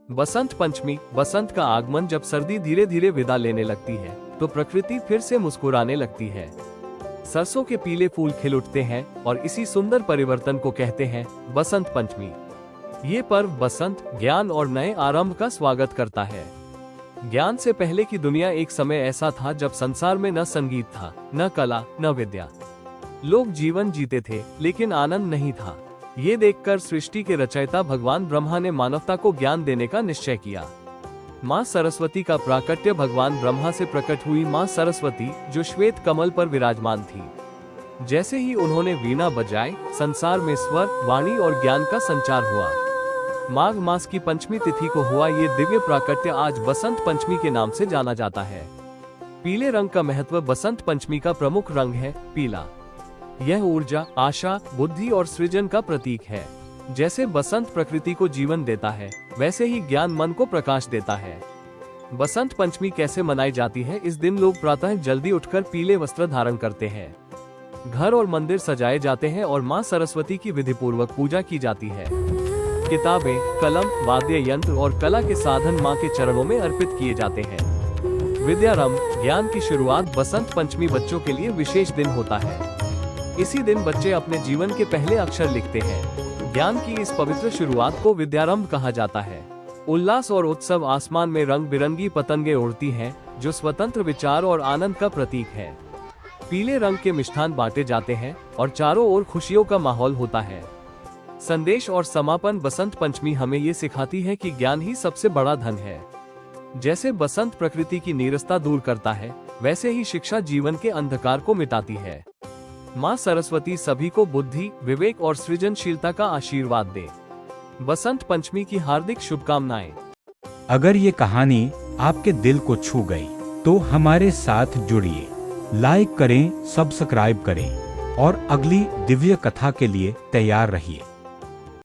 बसंत पंचमी, बसंत का आगमन जब सर्दी धीरे धीरे विदा लेने लगती है तो प्रकृति फिर से मुस्कुराने लगती है। सरसों के पीले फूल खिल उठते हैं और इसी सुंदर परिवर्तन को कहते हैं बसंत पंचमी। ये पर्व बसंत, ज्ञान और नए आरंभ का स्वागत करता है। ज्ञान से पहले की दुनिया एक समय ऐसा था जब संसार में न संगीत था, न कला, न विद्या। लोग जीवन जीते थे लेकिन आनंद नहीं था। ये देखकर सृष्टि के रचयिता भगवान ब्रह्मा ने मानवता को ज्ञान देने का निश्चय किया। माँ सरस्वती का प्राकट्य भगवान ब्रह्मा से प्रकट हुई माँ सरस्वती, जो श्वेत कमल पर विराजमान थी। जैसे ही उन्होंने वीणा बजाई, संसार में स्वर, वाणी और ज्ञान का संचार हुआ। माघ मास की पंचमी तिथि को हुआ ये दिव्य प्राकट्य आज बसंत पंचमी के नाम से जाना जाता है। पीले रंग का महत्व। बसंत पंचमी का प्रमुख रंग है पीला। यह ऊर्जा, आशा, बुद्धि और सृजन का प्रतीक है। जैसे बसंत प्रकृति को जीवन देता है, वैसे ही ज्ञान मन को प्रकाश देता है। बसंत पंचमी कैसे मनाई जाती है? इस दिन लोग प्रातः जल्दी उठकर पीले वस्त्र धारण करते हैं। घर और मंदिर सजाए जाते हैं और माँ सरस्वती की विधिपूर्वक पूजा की जाती है। किताबें, कलम, वाद्य यंत्र और कला के साधन माँ के चरणों में अर्पित किए जाते हैं। विद्यारंभ, ज्ञान की शुरुआत। बसंत पंचमी बच्चों के लिए विशेष दिन होता है। इसी दिन बच्चे अपने जीवन के पहले अक्षर लिखते हैं। ज्ञान की इस पवित्र शुरुआत को विद्यारंभ कहा जाता है। उल्लास और उत्सव। आसमान में रंग बिरंगी पतंगे उड़ती हैं, जो स्वतंत्र विचार और आनंद का प्रतीक है। पीले रंग के मिष्ठान बांटे जाते हैं और चारों ओर खुशियों का माहौल होता है। संदेश और समापन। बसंत पंचमी हमें ये सिखाती है कि ज्ञान ही सबसे बड़ा धन है। जैसे बसंत प्रकृति की नीरसता दूर करता है, वैसे ही शिक्षा जीवन के अंधकार को मिटाती है। माँ सरस्वती सभी को बुद्धि, विवेक और सृजनशीलता का आशीर्वाद दे। बसंत पंचमी की हार्दिक शुभकामनाएं। अगर ये कहानी आपके दिल को छू गई तो हमारे साथ जुड़िए, लाइक करें, सब्सक्राइब करें और अगली दिव्य कथा के लिए तैयार रहिए।